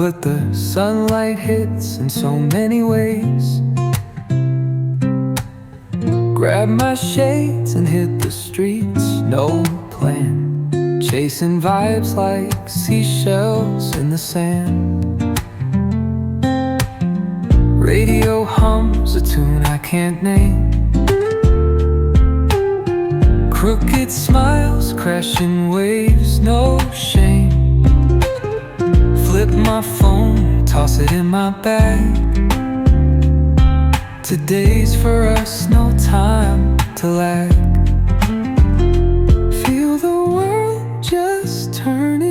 but the sunlight hits in so many ways. Grab my shades and hit the streets, no plan, chasing vibes like seashells in the sand. Radio hums a tune I can't name. Crooked smiles, crashing waves, no shame. Flip my phone, toss it in my bag. Today's for us, no time to lag. Feel the world just turning.